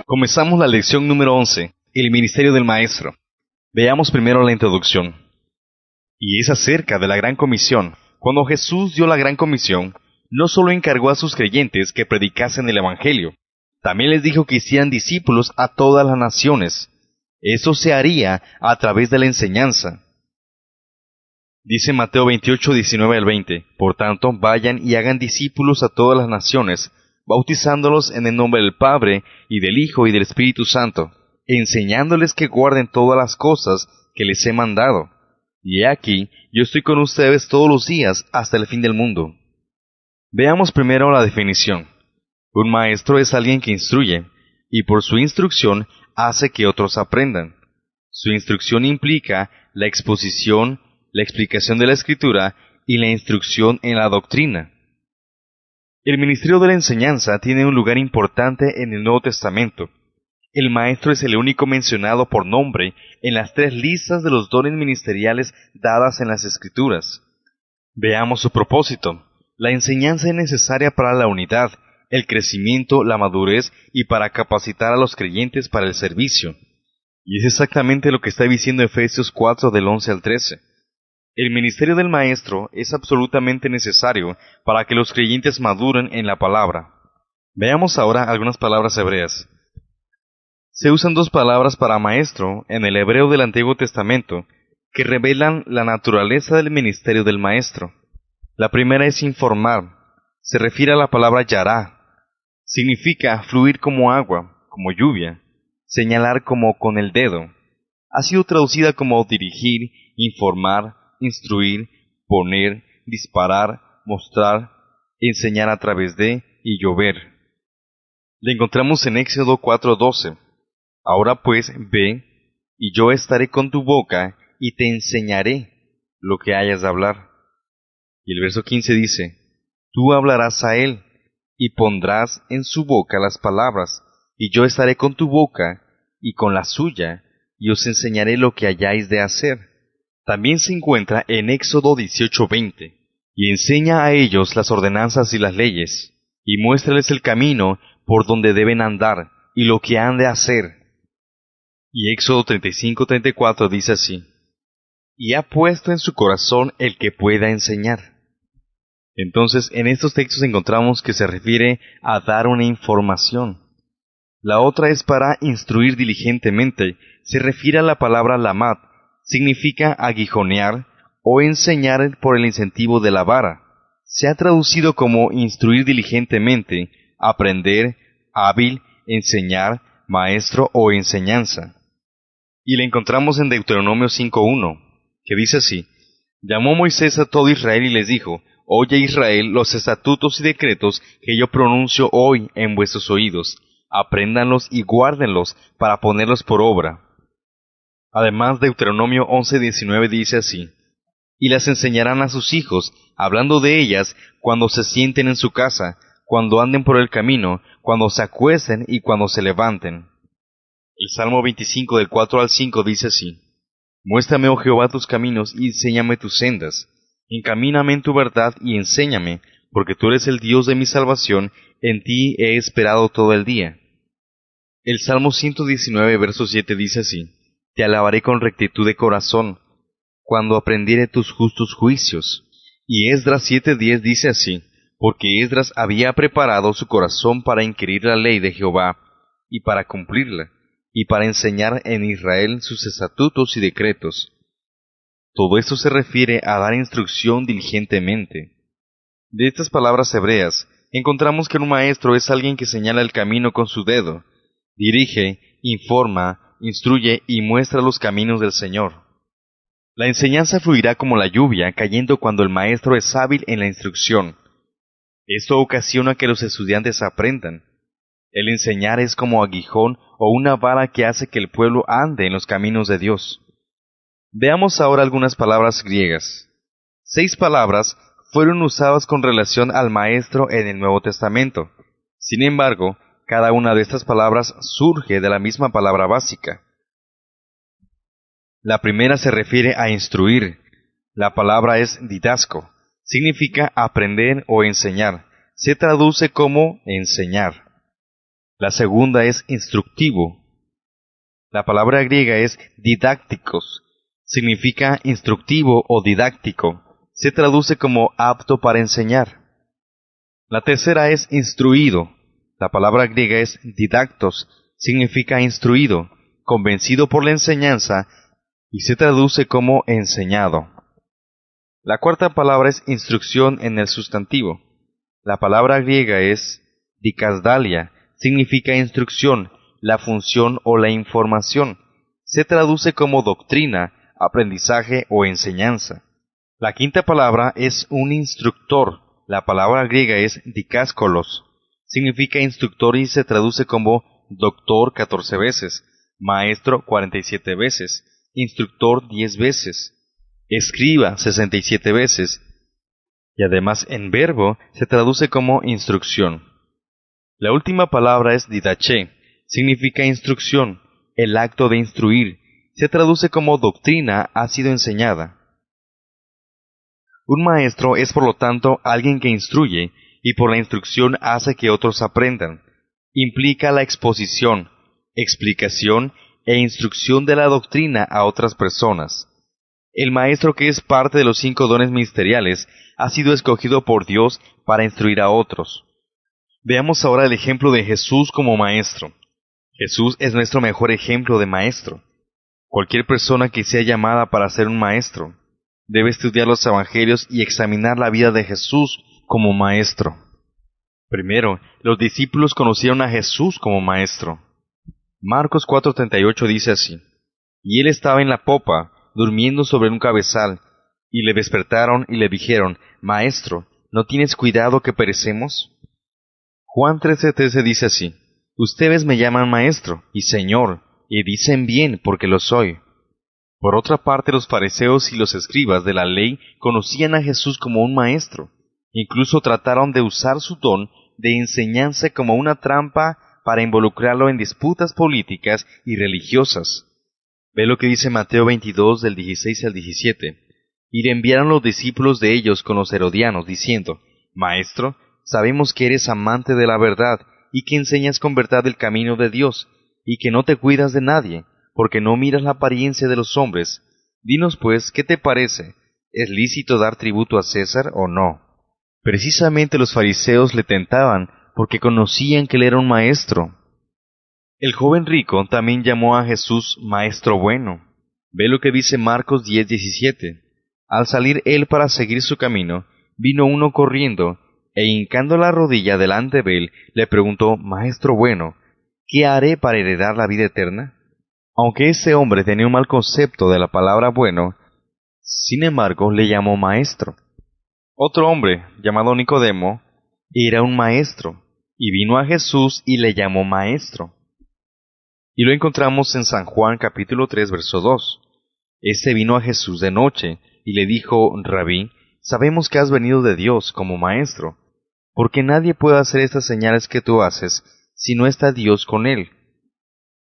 Comenzamos la lección número 11, el ministerio del maestro. Veamos primero la introducción. Y es acerca de la gran comisión. Cuando Jesús dio la gran comisión, no solo encargó a sus creyentes que predicasen el evangelio, también les dijo que hicieran discípulos a todas las naciones. Eso se haría a través de la enseñanza. Dice Mateo 28, 19 al 20, Por tanto, vayan y hagan discípulos a todas las naciones, bautizándolos en el nombre del Padre, y del Hijo, y del Espíritu Santo, enseñándoles que guarden todas las cosas que les he mandado. Y he aquí, yo estoy con ustedes todos los días hasta el fin del mundo. Veamos primero la definición. Un maestro es alguien que instruye, y por su instrucción hace que otros aprendan. Su instrucción implica la exposición, la explicación de la Escritura y la instrucción en la doctrina. El ministerio de la enseñanza tiene un lugar importante en el Nuevo Testamento. El maestro es el único mencionado por nombre en las 3 listas de los dones ministeriales dadas en las Escrituras. Veamos su propósito. La enseñanza es necesaria para la unidad, el crecimiento, la madurez y para capacitar a los creyentes para el servicio. Y es exactamente lo que está diciendo Efesios 4 del 11 al 13. El ministerio del maestro es absolutamente necesario para que los creyentes maduren en la palabra. Veamos ahora algunas palabras hebreas. Se usan 2 palabras para maestro en el hebreo del Antiguo Testamento que revelan la naturaleza del ministerio del maestro. La primera es informar. Se refiere a la palabra yará. Significa fluir como agua, como lluvia. Señalar como con el dedo. Ha sido traducida como dirigir, informar, instruir, poner, disparar, mostrar, enseñar a través de y llover. La encontramos en Éxodo 4:12. Ahora pues, ve, y yo estaré con tu boca, y te enseñaré lo que hayas de hablar. Y el verso 15 dice, Tú hablarás a él, y pondrás en su boca las palabras, y yo estaré con tu boca, y con la suya, y os enseñaré lo que hayáis de hacer. También se encuentra en Éxodo 18:20, y enseña a ellos las ordenanzas y las leyes, y muéstrales el camino por donde deben andar, y lo que han de hacer. Y Éxodo 35:34 dice así, y ha puesto en su corazón el que pueda enseñar. Entonces, en estos textos encontramos que se refiere a dar una información. La otra es para instruir diligentemente, se refiere a la palabra lamad, significa aguijonear o enseñar por el incentivo de la vara. Se ha traducido como instruir diligentemente, aprender, hábil, enseñar, maestro o enseñanza. Y la encontramos en Deuteronomio 5:1, que dice así, Llamó Moisés a todo Israel y les dijo, Oye Israel los estatutos y decretos que yo pronuncio hoy en vuestros oídos, apréndanlos y guárdenlos para ponerlos por obra. Además, Deuteronomio 11:19 dice así, Y las enseñarán a sus hijos, hablando de ellas cuando se sienten en su casa, cuando anden por el camino, cuando se acuesten y cuando se levanten. El Salmo 25 del 4 al 5 dice así, Muéstrame, oh Jehová, tus caminos y enséñame tus sendas. Encamíname en tu verdad y enséñame, porque tú eres el Dios de mi salvación, en ti he esperado todo el día. El Salmo 119, verso 7 dice así, Te alabaré con rectitud de corazón, cuando aprendiere tus justos juicios. Y Esdras 7:10 dice así, Porque Esdras había preparado su corazón para inquirir la ley de Jehová, y para cumplirla, y para enseñar en Israel sus estatutos y decretos. Todo esto se refiere a dar instrucción diligentemente. De estas palabras hebreas, encontramos que un maestro es alguien que señala el camino con su dedo, dirige, informa, instruye y muestra los caminos del Señor. La enseñanza fluirá como la lluvia, cayendo cuando el maestro es hábil en la instrucción. Esto ocasiona que los estudiantes aprendan. El enseñar es como aguijón o una vara que hace que el pueblo ande en los caminos de Dios. Veamos ahora algunas palabras griegas. 6 palabras fueron usadas con relación al maestro en el Nuevo Testamento. Sin embargo, cada una de estas palabras surge de la misma palabra básica. La primera se refiere a instruir. La palabra es didasco. Significa aprender o enseñar. Se traduce como enseñar. La segunda es instructivo. La palabra griega es didácticos. Significa instructivo o didáctico. Se traduce como apto para enseñar. La tercera es instruido. La palabra griega es didactos. Significa instruido, convencido por la enseñanza, y se traduce como enseñado. La cuarta palabra es instrucción en el sustantivo. La palabra griega es dikasdalia, significa instrucción, la función o la información. Se traduce como doctrina, aprendizaje o enseñanza. La quinta palabra es un instructor. La palabra griega es dikáskolos. Significa instructor y se traduce como doctor 14 veces, maestro 47 veces, instructor 10 veces, escriba 67 veces, y además en verbo se traduce como instrucción. La última palabra es didaché, significa instrucción, el acto de instruir, se traduce como doctrina ha sido enseñada. Un maestro es por lo tanto alguien que instruye, y por la instrucción hace que otros aprendan. Implica la exposición, explicación e instrucción de la doctrina a otras personas. El maestro, que es parte de los 5 dones ministeriales, ha sido escogido por Dios para instruir a otros. Veamos ahora el ejemplo de Jesús como maestro. Jesús es nuestro mejor ejemplo de maestro. Cualquier persona que sea llamada para ser un maestro debe estudiar los evangelios y examinar la vida de Jesús como maestro. Primero, los discípulos conocieron a Jesús como maestro. Marcos 4:38 dice así: Y él estaba en la popa, durmiendo sobre un cabezal, y le despertaron y le dijeron: Maestro, ¿no tienes cuidado que perecemos? Juan 13:13 dice así: Ustedes me llaman maestro y señor, y dicen bien porque lo soy. Por otra parte, los fariseos y los escribas de la ley conocían a Jesús como un maestro. Incluso trataron de usar su don de enseñanza como una trampa para involucrarlo en disputas políticas y religiosas. Ve lo que dice Mateo 22 del 16 al 17. Y le enviaron los discípulos de ellos con los herodianos, diciendo: Maestro, sabemos que eres amante de la verdad, y que enseñas con verdad el camino de Dios, y que no te cuidas de nadie, porque no miras la apariencia de los hombres. Dinos pues, ¿qué te parece? ¿Es lícito dar tributo a César o no? Precisamente los fariseos le tentaban, porque conocían que él era un maestro. El joven rico también llamó a Jesús Maestro bueno. Ve lo que dice Marcos 10:17. Al salir él para seguir su camino, vino uno corriendo, e hincando la rodilla delante de él, le preguntó: Maestro bueno, ¿qué haré para heredar la vida eterna? Aunque ese hombre tenía un mal concepto de la palabra bueno, sin embargo le llamó maestro. Otro hombre, llamado Nicodemo, era un maestro, y vino a Jesús y le llamó maestro. Y lo encontramos en San Juan capítulo 3, verso 2. Este vino a Jesús de noche, y le dijo: Rabí, sabemos que has venido de Dios como maestro, porque nadie puede hacer estas señales que tú haces, si no está Dios con él.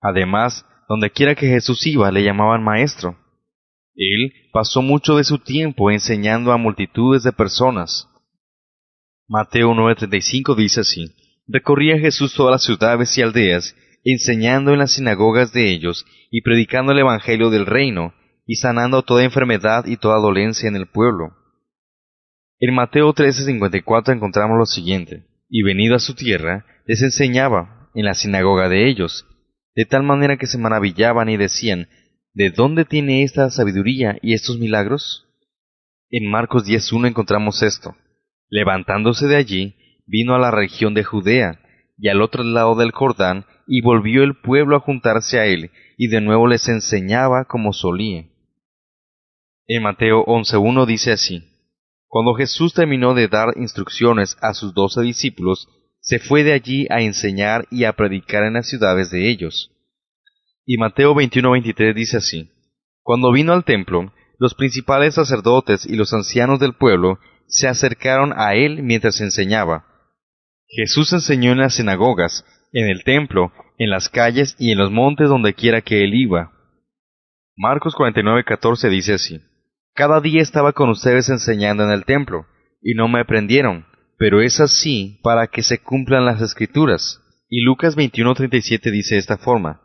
Además, donde quiera que Jesús iba, le llamaban maestro. Él pasó mucho de su tiempo enseñando a multitudes de personas. Mateo 9:35 dice así: Recorría Jesús todas las ciudades y aldeas, enseñando en las sinagogas de ellos, y predicando el evangelio del reino, y sanando toda enfermedad y toda dolencia en el pueblo. En Mateo 13:54 encontramos lo siguiente: Y venido a su tierra, les enseñaba en la sinagoga de ellos, de tal manera que se maravillaban y decían: ¿De dónde tiene esta sabiduría y estos milagros? En Marcos 10:1 encontramos esto: Levantándose de allí, vino a la región de Judea, y al otro lado del Jordán, y volvió el pueblo a juntarse a él, y de nuevo les enseñaba como solía. En Mateo 11:1 dice así: Cuando Jesús terminó de dar instrucciones a sus 12 discípulos, se fue de allí a enseñar y a predicar en las ciudades de ellos. Y Mateo 21:23 dice así: Cuando vino al templo, los principales sacerdotes y los ancianos del pueblo se acercaron a él mientras enseñaba. Jesús enseñó en las sinagogas, en el templo, en las calles y en los montes donde quiera que él iba. Marcos 49:14 dice así: Cada día estaba con ustedes enseñando en el templo, y no me prendieron, pero es así para que se cumplan las Escrituras. Y Lucas 21:37 dice de esta forma: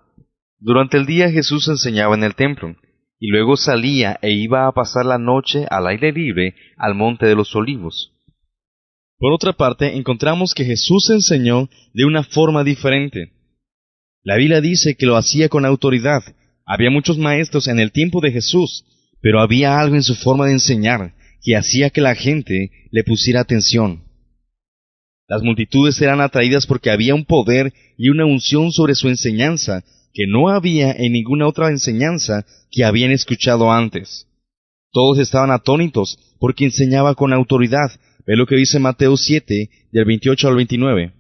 Durante el día Jesús enseñaba en el templo, y luego salía e iba a pasar la noche al aire libre al monte de los olivos. Por otra parte, encontramos que Jesús enseñó de una forma diferente. La Biblia dice que lo hacía con autoridad. Había muchos maestros en el tiempo de Jesús, pero había algo en su forma de enseñar que hacía que la gente le pusiera atención. Las multitudes eran atraídas porque había un poder y una unción sobre su enseñanza que no había en ninguna otra enseñanza que habían escuchado antes. Todos estaban atónitos porque enseñaba con autoridad. Ve lo que dice Mateo 7, del 28 al 29.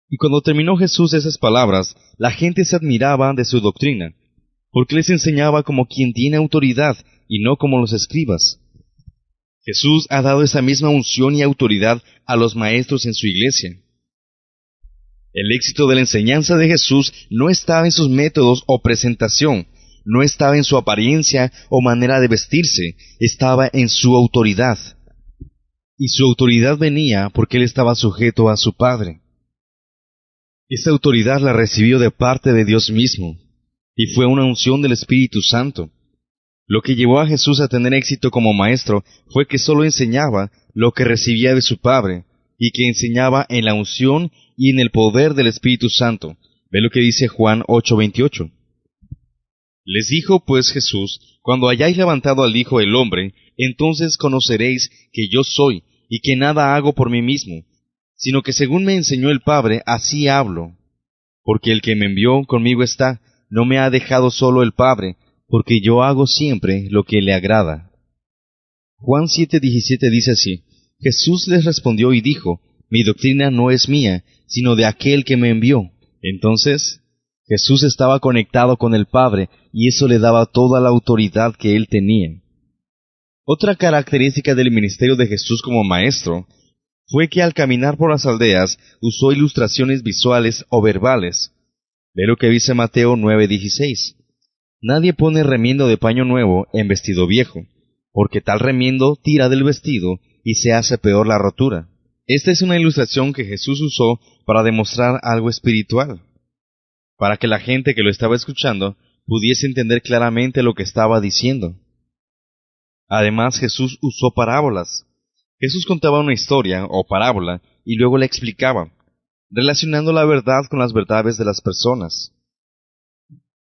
Y cuando terminó Jesús esas palabras, la gente se admiraba de su doctrina, porque les enseñaba como quien tiene autoridad y no como los escribas. Jesús ha dado esa misma unción y autoridad a los maestros en su iglesia. El éxito de la enseñanza de Jesús no estaba en sus métodos o presentación, no estaba en su apariencia o manera de vestirse, estaba en su autoridad. Y su autoridad venía porque él estaba sujeto a su Padre. Esa autoridad la recibió de parte de Dios mismo, y fue una unción del Espíritu Santo. Lo que llevó a Jesús a tener éxito como maestro fue que solo enseñaba lo que recibía de su Padre, y que enseñaba en la unción y en el poder del Espíritu Santo. Ve lo que dice Juan 8:28. Les dijo pues Jesús: Cuando hayáis levantado al Hijo del Hombre, entonces conoceréis que yo soy, y que nada hago por mí mismo, sino que según me enseñó el Padre, así hablo. Porque el que me envió conmigo está, no me ha dejado solo el Padre, porque yo hago siempre lo que le agrada. Juan 7:17 dice así: Jesús les respondió y dijo: Mi doctrina no es mía, sino de aquel que me envió. Entonces, Jesús estaba conectado con el Padre, y eso le daba toda la autoridad que él tenía. Otra característica del ministerio de Jesús como maestro fue que al caminar por las aldeas usó ilustraciones visuales o verbales. Ve lo que dice Mateo 9:16. Nadie pone remiendo de paño nuevo en vestido viejo, porque tal remiendo tira del vestido y se hace peor la rotura. Esta es una ilustración que Jesús usó para demostrar algo espiritual, para que la gente que lo estaba escuchando pudiese entender claramente lo que estaba diciendo. Además, Jesús usó parábolas. Jesús contaba una historia o parábola y luego la explicaba, relacionando la verdad con las verdades de las personas.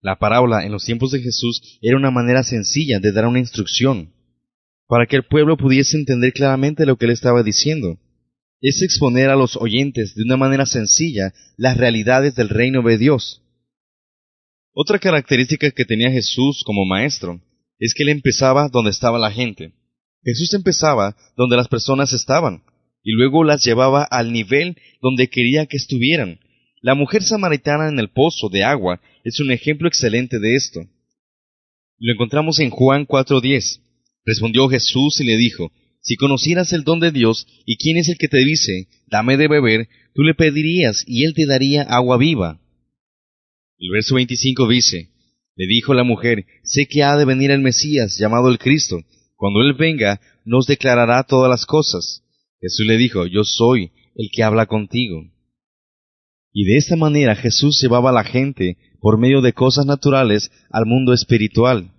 La parábola en los tiempos de Jesús era una manera sencilla de dar una instrucción, para que el pueblo pudiese entender claramente lo que él estaba diciendo. Es exponer a los oyentes de una manera sencilla las realidades del reino de Dios. Otra característica que tenía Jesús como maestro es que él empezaba donde estaba la gente. Jesús empezaba donde las personas estaban, y luego las llevaba al nivel donde quería que estuvieran. La mujer samaritana en el pozo de agua es un ejemplo excelente de esto. Lo encontramos en Juan 4:10. Respondió Jesús y le dijo: Si conocieras el don de Dios y quién es el que te dice, dame de beber, tú le pedirías y él te daría agua viva. El verso 25 dice: Le dijo la mujer: Sé que ha de venir el Mesías, llamado el Cristo. Cuando él venga, nos declarará todas las cosas. Jesús le dijo: Yo soy el que habla contigo. Y de esta manera Jesús llevaba a la gente, por medio de cosas naturales, al mundo espiritual.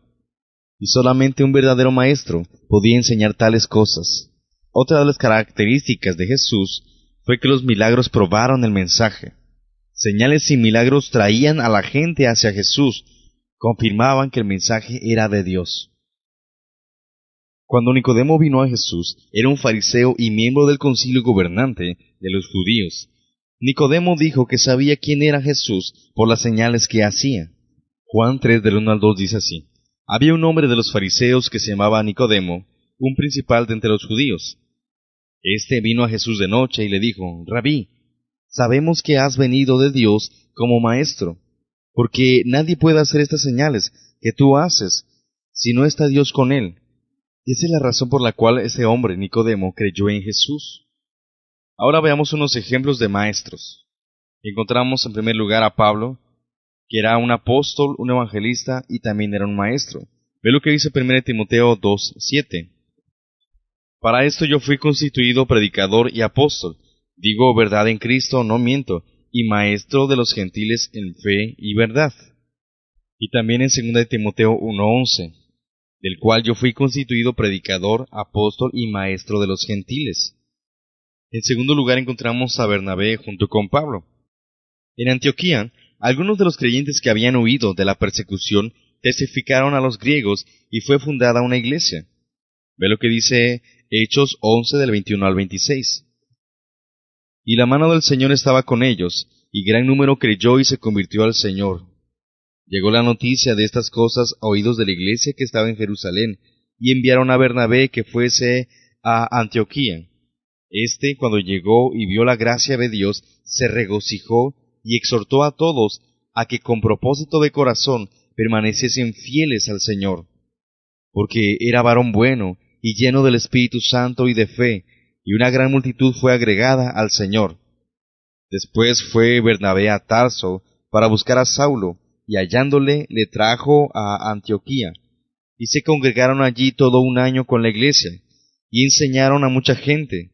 Y solamente un verdadero maestro podía enseñar tales cosas. Otra de las características de Jesús fue que los milagros probaron el mensaje. Señales y milagros traían a la gente hacia Jesús, confirmaban que el mensaje era de Dios. Cuando Nicodemo vino a Jesús, era un fariseo y miembro del concilio gobernante de los judíos. Nicodemo dijo que sabía quién era Jesús por las señales que hacía. Juan 3, del 1 al 2 dice así: Había un hombre de los fariseos que se llamaba Nicodemo, un principal de entre los judíos. Este vino a Jesús de noche y le dijo: Rabí, sabemos que has venido de Dios como maestro, porque nadie puede hacer estas señales que tú haces si no está Dios con él. Y esa es la razón por la cual ese hombre, Nicodemo, creyó en Jesús. Ahora veamos unos ejemplos de maestros. Encontramos en primer lugar a Pablo, que era un apóstol, un evangelista y también era un maestro. Ve lo que dice 1 Timoteo 2:7. Para esto yo fui constituido predicador y apóstol. Digo verdad en Cristo, no miento, y maestro de los gentiles en fe y verdad. Y también en 2 de Timoteo 1:11, del cual yo fui constituido predicador, apóstol y maestro de los gentiles. En segundo lugar encontramos a Bernabé junto con Pablo. En Antioquía, algunos de los creyentes que habían huido de la persecución testificaron a los griegos y fue fundada una iglesia. Ve lo que dice Hechos 11 del 21 al 26. Y la mano del Señor estaba con ellos, y gran número creyó y se convirtió al Señor. Llegó la noticia de estas cosas a oídos de la iglesia que estaba en Jerusalén, y enviaron a Bernabé que fuese a Antioquía. Cuando llegó y vio la gracia de Dios, se regocijó y exhortó a todos a que con propósito de corazón permaneciesen fieles al Señor, porque era varón bueno y lleno del Espíritu Santo y de fe, y una gran multitud fue agregada al Señor. Después fue Bernabé a Tarso para buscar a Saulo, y hallándole le trajo a Antioquía, y se congregaron allí todo un año con la iglesia, y enseñaron a mucha gente.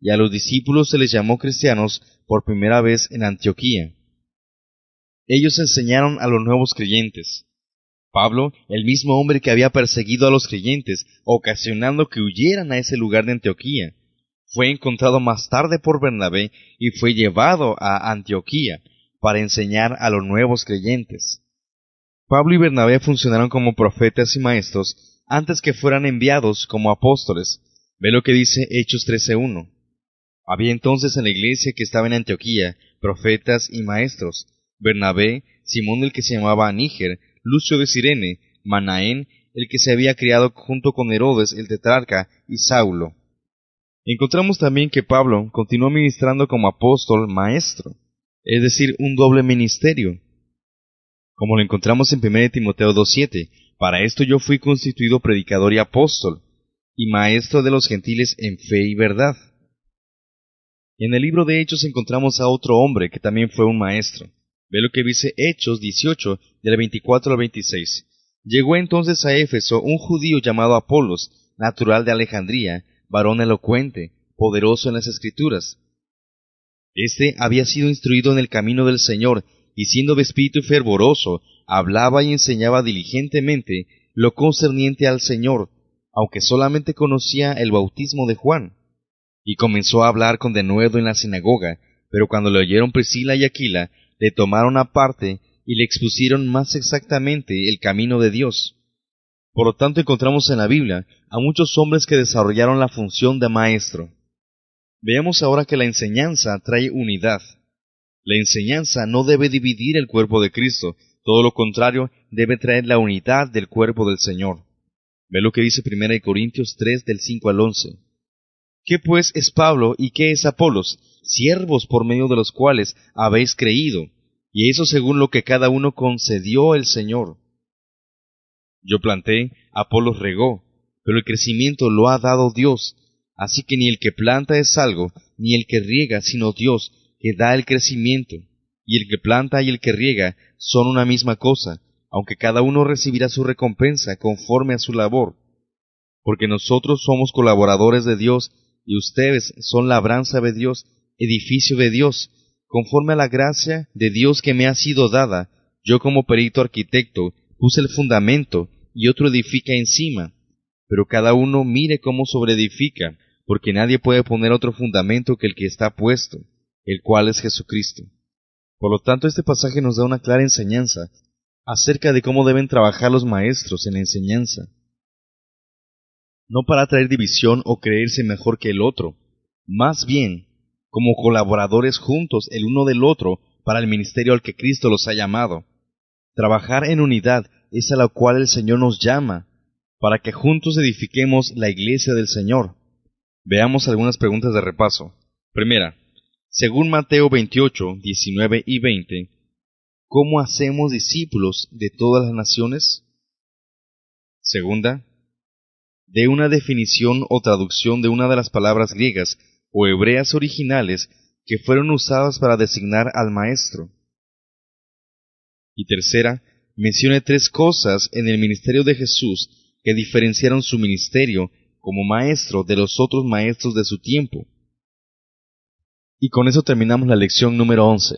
Y a los discípulos se les llamó cristianos por primera vez en Antioquía. Ellos enseñaron a los nuevos creyentes. Pablo, el mismo hombre que había perseguido a los creyentes, ocasionando que huyeran a ese lugar de Antioquía, fue encontrado más tarde por Bernabé y fue llevado a Antioquía para enseñar a los nuevos creyentes. Pablo y Bernabé funcionaron como profetas y maestros antes que fueran enviados como apóstoles. Ve lo que dice Hechos 13:1. Había entonces en la iglesia que estaba en Antioquía profetas y maestros: Bernabé, Simón el que se llamaba Níger, Lucio de Cirene, Manaén, el que se había criado junto con Herodes el tetrarca, y Saulo. Encontramos también que Pablo continuó ministrando como apóstol maestro, es decir, un doble ministerio, como lo encontramos en 1 Timoteo 2:7. Para esto yo fui constituido predicador y apóstol, y maestro de los gentiles en fe y verdad. En el libro de Hechos encontramos a otro hombre que también fue un maestro. Ve lo que dice Hechos 18, del 24 al 26. Llegó entonces a Éfeso un judío llamado Apolos, natural de Alejandría, varón elocuente, poderoso en las Escrituras. Había sido instruido en el camino del Señor, y siendo de espíritu fervoroso, hablaba y enseñaba diligentemente lo concerniente al Señor, aunque solamente conocía el bautismo de Juan. Y comenzó a hablar con denuedo en la sinagoga, pero cuando le oyeron Priscila y Aquila, le tomaron aparte y le expusieron más exactamente el camino de Dios. Por lo tanto, encontramos en la Biblia a muchos hombres que desarrollaron la función de maestro. Veamos ahora que la enseñanza trae unidad. La enseñanza no debe dividir el cuerpo de Cristo, todo lo contrario, debe traer la unidad del cuerpo del Señor. Ve lo que dice 1 Corintios 3, del 5 al 11. ¿Qué pues es Pablo y qué es Apolos? Siervos por medio de los cuales habéis creído, y eso según lo que cada uno concedió el Señor. Yo planté, Apolos regó, pero el crecimiento lo ha dado Dios. Así que ni el que planta es algo, ni el que riega, sino Dios, que da el crecimiento. Y el que planta y el que riega son una misma cosa, aunque cada uno recibirá su recompensa conforme a su labor. Porque nosotros somos colaboradores de Dios, y ustedes son labranza de Dios, edificio de Dios, conforme a la gracia de Dios que me ha sido dada. Yo como perito arquitecto puse el fundamento, y otro edifica encima. Pero cada uno mire cómo sobreedifica, porque nadie puede poner otro fundamento que el que está puesto, el cual es Jesucristo. Por lo tanto, este pasaje nos da una clara enseñanza acerca de cómo deben trabajar los maestros en la enseñanza. No para traer división o creerse mejor que el otro, más bien como colaboradores juntos el uno del otro para el ministerio al que Cristo los ha llamado. Trabajar en unidad es a la cual el Señor nos llama, para que juntos edifiquemos la iglesia del Señor. Veamos algunas preguntas de repaso. Primera, según Mateo 28, 19 y 20, ¿cómo hacemos discípulos de todas las naciones? Segunda, dé una definición o traducción de una de las palabras griegas o hebreas originales que fueron usadas para designar al maestro. Y tercera, mencione 3 cosas en el ministerio de Jesús que diferenciaron su ministerio como maestro de los otros maestros de su tiempo. Y con eso terminamos la lección número 11.